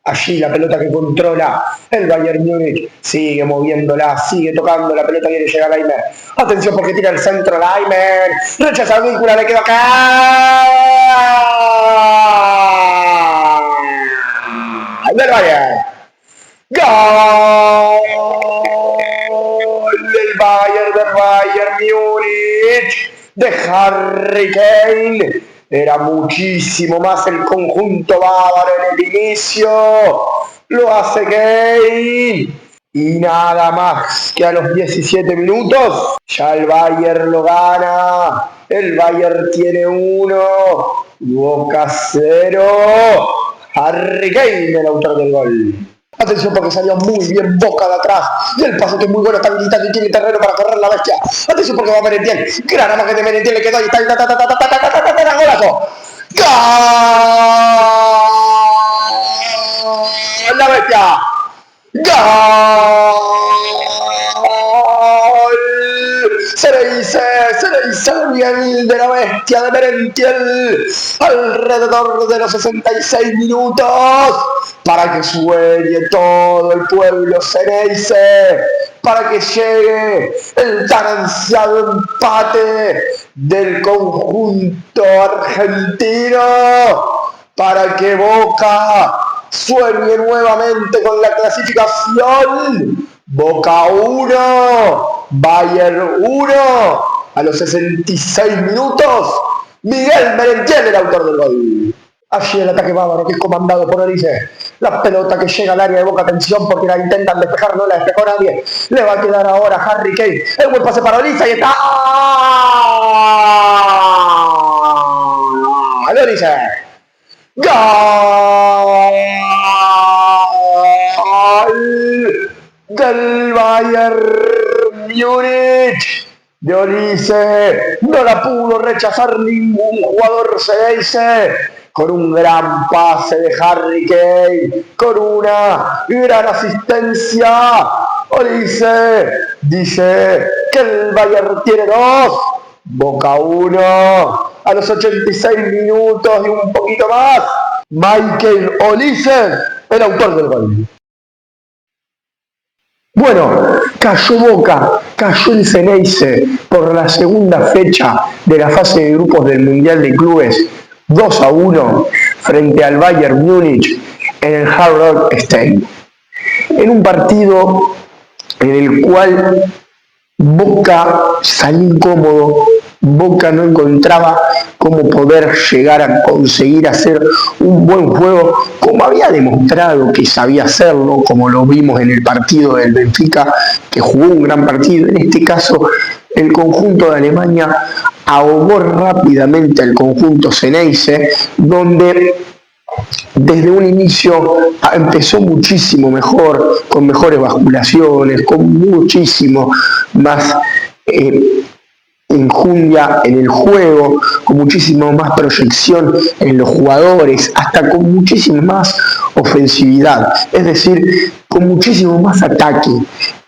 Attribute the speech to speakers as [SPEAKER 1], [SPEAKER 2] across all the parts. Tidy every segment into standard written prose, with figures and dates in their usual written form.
[SPEAKER 1] Allí la pelota que controla el Bayern Múnich. Sigue moviéndola, sigue tocando. La pelota quiere llegar a Laimer. Atención porque tira el centro Laimer. Rechaza Víncula, le quedó acá. Del Bayern. ¡Gol! Del Bayern Múnich. De Harry Kane. Era muchísimo más el conjunto bávaro en el inicio. Lo hace Kane. Y nada más que a los 17 minutos, ya el Bayern lo gana. El Bayern tiene 1, Boca 0. Harry Kane, el autor del gol. Atención porque salió muy bien Boca de atrás. Y el pase que es muy bueno, está habilitado y tiene terreno para correr la bestia. Atención porque va Merentiel. Gran amague de Merentiel, le quedó ahí. ¡Golazo! ¡Gol! ¡La bestia! ¡Gol! Se le dice bien de la bestia de Merentiel alrededor de los 66 minutos para que sueñe todo el pueblo Xeneize, para que llegue el tan ansiado empate del conjunto argentino, para que Boca sueñe nuevamente con la clasificación. Boca 1, Bayern 1, a los 66 minutos, Miguel Merentiel, el autor del gol. Allí el ataque bávaro que es comandado por Olise. La pelota que llega al área de Boca, atención porque la intentan despejar, no la despejó nadie. Le va a quedar ahora Harry Kane. El buen pase para Olise y está. Olise. ¡Gol! Del Bayern Múnich de Olise. No la pudo rechazar ningún jugador Xeneize. Con un gran pase de Harry Kane, con una gran asistencia, Olise dice que el Bayern tiene 2, Boca 1, a los 86 minutos y un poquito más, Michael Olise, el autor del gol. Bueno, cayó Boca, cayó el Xeneize por la segunda fecha de la fase de grupos del Mundial de Clubes, 2-1 frente al Bayern Múnich en el Hard Rock Stadium. En un partido en el cual Boca salió incómodo, Boca no encontraba cómo poder llegar a conseguir hacer un buen juego como había demostrado que sabía hacerlo, como lo vimos en el partido del Benfica, que jugó un gran partido. En este caso, el conjunto de Alemania ahogó rápidamente al conjunto Xeneize, donde desde un inicio empezó muchísimo mejor, con mejores basculaciones, con muchísimo más enjundia en el juego, con muchísimo más proyección en los jugadores, hasta con muchísima más ofensividad, es decir, con muchísimo más ataque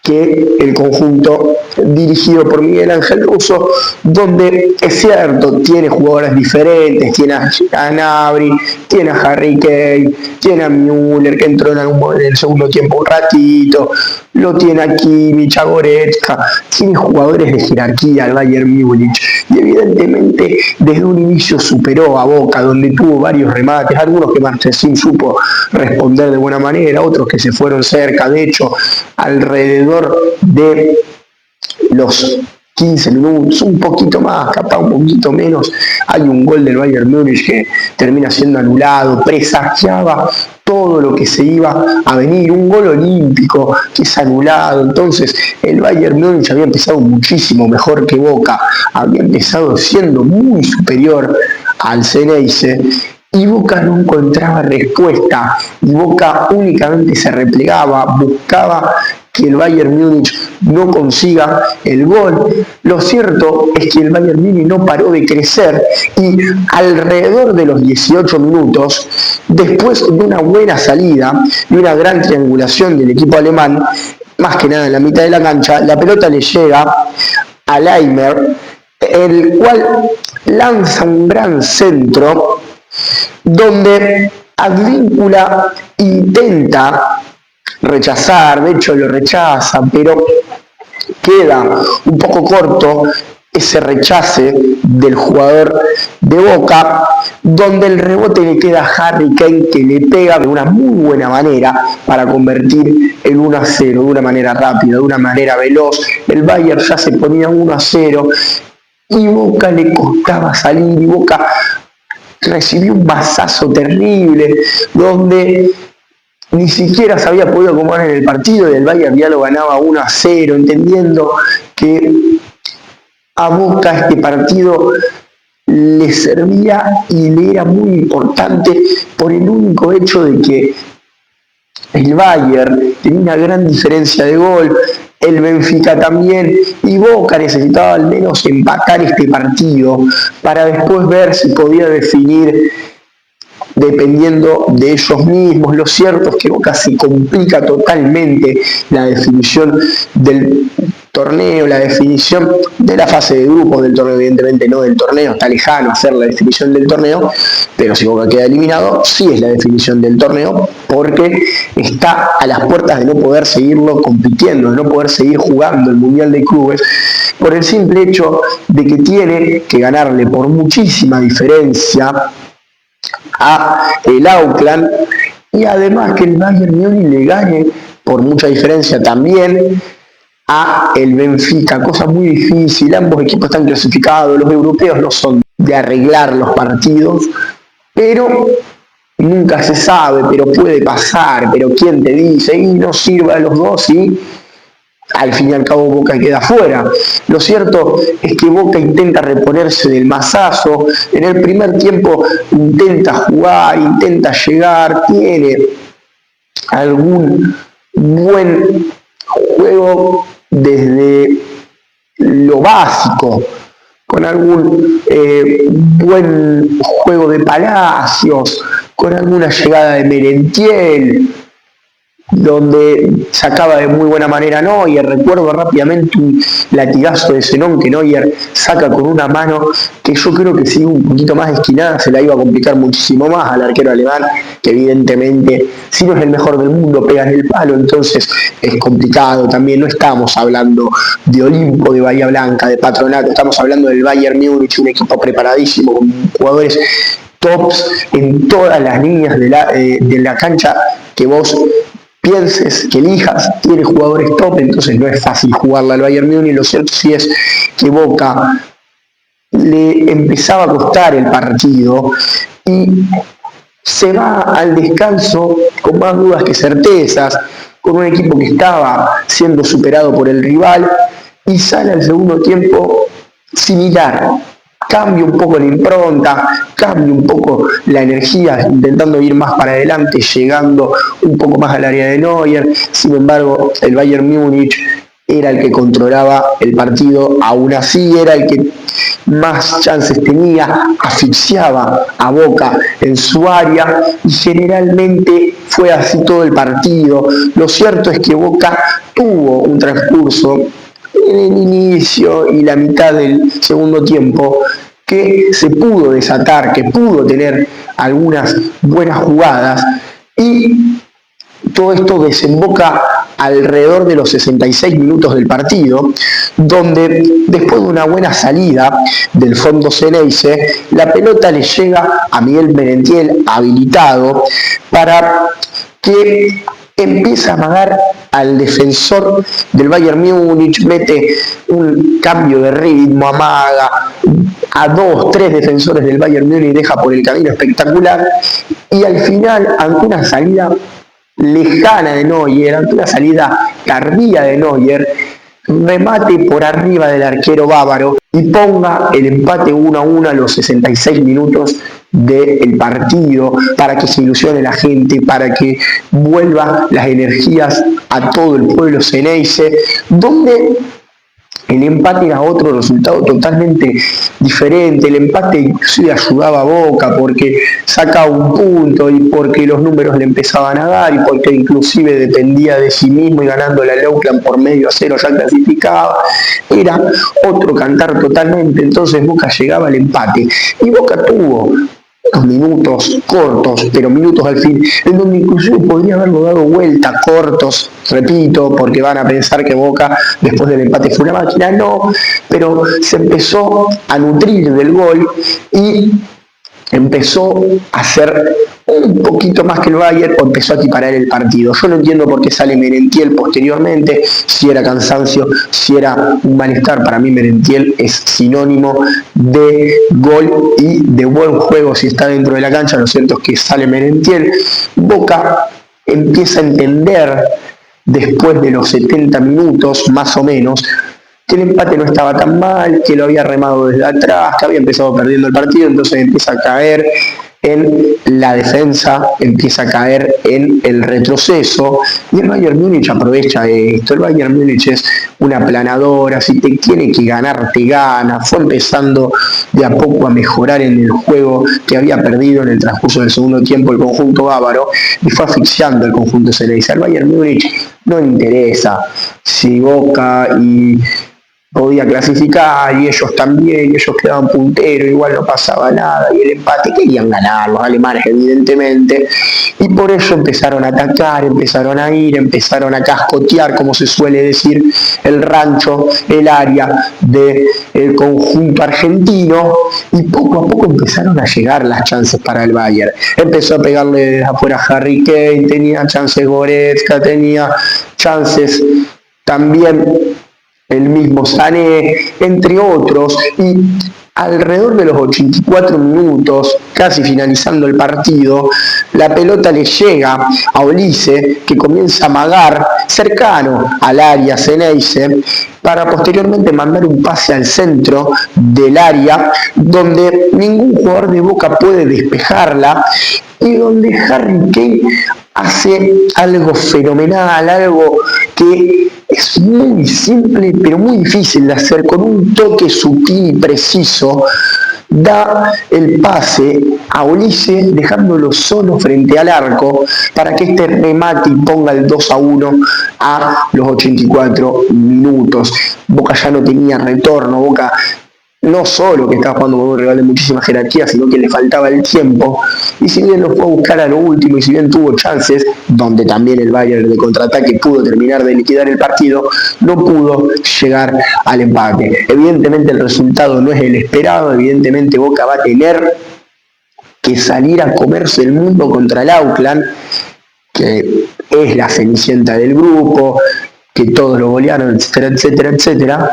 [SPEAKER 1] que el conjunto dirigido por Miguel Ángel Russo, donde es cierto, tiene jugadores diferentes, tiene a Gnabry, tiene a Harry Kane, tiene a Müller, que entró en el segundo tiempo un ratito, lo tiene a Kimmich, a Goretzka, tiene jugadores de jerarquía al Bayern Múnich, y evidentemente desde un inicio superó a Boca, donde tuvo varios remates, algunos que Marchesín supo responder de buena manera, otros que se fueron cerca, de hecho, alrededor de los 15 minutos, un poquito más, capaz un poquito menos, hay un gol del Bayern Múnich que termina siendo anulado, presagiaba todo lo que se iba a venir, un gol olímpico que es anulado. Entonces el Bayern Múnich había empezado muchísimo mejor que Boca, había empezado siendo muy superior al Xeneize, y Boca no encontraba respuesta, y Boca únicamente se replegaba, buscaba que el Bayern Múnich no consiga el gol. Lo cierto es que el Bayern Múnich no paró de crecer, y alrededor de los 18 minutos, después de una buena salida y una gran triangulación del equipo alemán, más que nada en la mitad de la cancha, la pelota le llega a Laimer, el cual lanza un gran centro, donde Advíncula intenta rechazar, de hecho lo rechaza, pero queda un poco corto ese rechace del jugador de Boca, donde el rebote le queda a Harry Kane, que le pega de una muy buena manera para convertir el 1-0 de una manera rápida, de una manera veloz. El Bayern ya se ponía 1-0 y Boca le costaba salir, y Boca recibió un mazazo terrible donde ni siquiera se había podido acomodar en el partido y el Bayern ya lo ganaba 1-0, entendiendo que a Boca este partido le servía y le era muy importante por el único hecho de que el Bayern tenía una gran diferencia de gol, el Benfica también, y Boca necesitaba al menos empatar este partido para después ver si podía definir dependiendo de ellos mismos. Lo cierto es que Boca se complica totalmente la definición del torneo, la definición de la fase de grupos del torneo, evidentemente no del torneo, está lejano hacer la definición del torneo, pero si Boca queda eliminado, sí es la definición del torneo, porque está a las puertas de no poder seguirlo compitiendo, de no poder seguir jugando el Mundial de Clubes, por el simple hecho de que tiene que ganarle por muchísima diferencia a el Auckland, y además que el Bayern Múnich le gane por mucha diferencia también a el Benfica, cosa muy difícil. Ambos equipos están clasificados, los europeos no son de arreglar los partidos, pero nunca se sabe, pero puede pasar, pero quién te dice, y no sirve a los dos y al fin y al cabo Boca queda fuera. Lo cierto es que Boca intenta reponerse del mazazo, en el primer tiempo intenta jugar, intenta llegar, tiene algún buen juego desde lo básico, con algún buen juego de Palacios, con alguna llegada de Merentiel, donde sacaba de muy buena manera Neuer. Recuerdo rápidamente un latigazo de Zenón que Neuer saca con una mano que yo creo que si un poquito más esquinada se la iba a complicar muchísimo más al arquero alemán, que evidentemente si no es el mejor del mundo pega en el palo, entonces es complicado. También no estamos hablando de Olimpo, de Bahía Blanca, de Patronato, estamos hablando del Bayern Múnich, un equipo preparadísimo con jugadores tops en todas las líneas de la cancha que vos pienses, que elijas, tiene jugadores top, entonces no es fácil jugarla al Bayern Múnich. Lo cierto sí es que Boca le empezaba a costar el partido y se va al descanso con más dudas que certezas, con un equipo que estaba siendo superado por el rival, y sale al segundo tiempo similar. Cambia un poco la impronta, cambia un poco la energía, intentando ir más para adelante, llegando un poco más al área de Neuer. Sin embargo, el Bayern Múnich era el que controlaba el partido, aún así era el que más chances tenía, asfixiaba a Boca en su área y generalmente fue así todo el partido. Lo cierto es que Boca tuvo un transcurso en el inicio y la mitad del segundo tiempo que se pudo desatar, que pudo tener algunas buenas jugadas, y todo esto desemboca alrededor de los 66 minutos del partido, donde después de una buena salida del fondo Ceneice, la pelota le llega a Miguel Merentiel habilitado para que empieza a amagar al defensor del Bayern Múnich, mete un cambio de ritmo, amaga a 2-3 defensores del Bayern Múnich, deja por el camino espectacular, y al final, ante una salida lejana de Neuer, ante una salida tardía de Neuer, remate por arriba del arquero bávaro y ponga el empate 1-1 a los 66 minutos del partido, para que se ilusione la gente, para que vuelvan las energías a todo el pueblo Ceneice, donde el empate era otro resultado totalmente diferente. El empate inclusive ayudaba a Boca porque sacaba un punto y porque los números le empezaban a dar y porque inclusive dependía de sí mismo, y ganándole al Auckland por 0-0 ya clasificaba. Era otro cantar totalmente. Entonces Boca llegaba al empate y Boca tuvo unos minutos cortos, pero minutos al fin, en donde inclusive podría haberlo dado vuelta, cortos, repito, porque van a pensar que Boca después del empate fue una máquina, no, pero se empezó a nutrir del gol y empezó a hacer un poquito más que el Bayern o empezó a equiparar el partido. Yo no entiendo por qué sale Merentiel posteriormente, si era cansancio, si era un malestar. Para mí Merentiel es sinónimo de gol y de buen juego si está dentro de la cancha. Lo cierto es que sale Merentiel. Boca empieza a entender después de los 70 minutos más o menos que el empate no estaba tan mal, que lo había remado desde atrás, que había empezado perdiendo el partido, entonces empieza a caer en la defensa, empieza a caer en el retroceso, y el Bayern Múnich aprovecha esto. El Bayern Múnich es una aplanadora, si te tiene que ganar, te gana. Fue empezando de a poco a mejorar en el juego que había perdido en el transcurso del segundo tiempo el conjunto bávaro, y fue asfixiando el conjunto Xeneize. Al Bayern Múnich no le interesa si Boca y podía clasificar y ellos también, ellos quedaban punteros, igual no pasaba nada, y el empate querían ganar los alemanes evidentemente, y por eso empezaron a atacar, empezaron a ir, empezaron a cascotear, como se suele decir, el rancho, el área del conjunto argentino, y poco a poco empezaron a llegar las chances para el Bayern. Empezó a pegarle desde afuera a Harry Kane, tenía chances Goretzka, tenía chances también el mismo Sané, entre otros, y alrededor de los 84 minutos, casi finalizando el partido, la pelota le llega a Olise, que comienza a amagar cercano al área Xeneize, para posteriormente mandar un pase al centro del área, donde ningún jugador de Boca puede despejarla, y donde Harry Kane hace algo fenomenal, algo que es muy simple pero muy difícil de hacer. Con un toque sutil y preciso da el pase a Olise, dejándolo solo frente al arco para que este remate y ponga el 2-1 a los 84 minutos. Boca ya no tenía retorno, Boca no solo que estaba jugando con un rival de muchísima jerarquía, sino que le faltaba el tiempo, y si bien lo fue a buscar a lo último y si bien tuvo chances, donde también el Bayern de contraataque pudo terminar de liquidar el partido, no pudo llegar al empate. Evidentemente el resultado no es el esperado, evidentemente Boca va a tener que salir a comerse el mundo contra el Auckland, que es la cenicienta del grupo, que todos lo golearon, etcétera, etcétera, etcétera.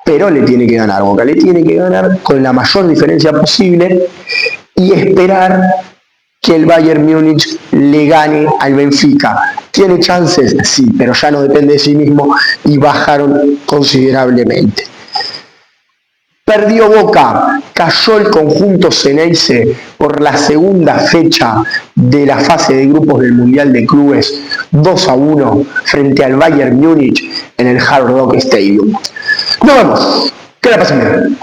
[SPEAKER 1] Pero le tiene que ganar Boca, le tiene que ganar con la mayor diferencia posible y esperar que el Bayern Múnich le gane al Benfica. ¿Tiene chances? Sí, pero ya no depende de sí mismo y bajaron considerablemente. Perdió Boca, cayó el conjunto Xeneize por la segunda fecha de la fase de grupos del Mundial de Clubes 2-1 frente al Bayern Múnich en el Hard Rock Stadium. Nos vemos, que la pasen bien.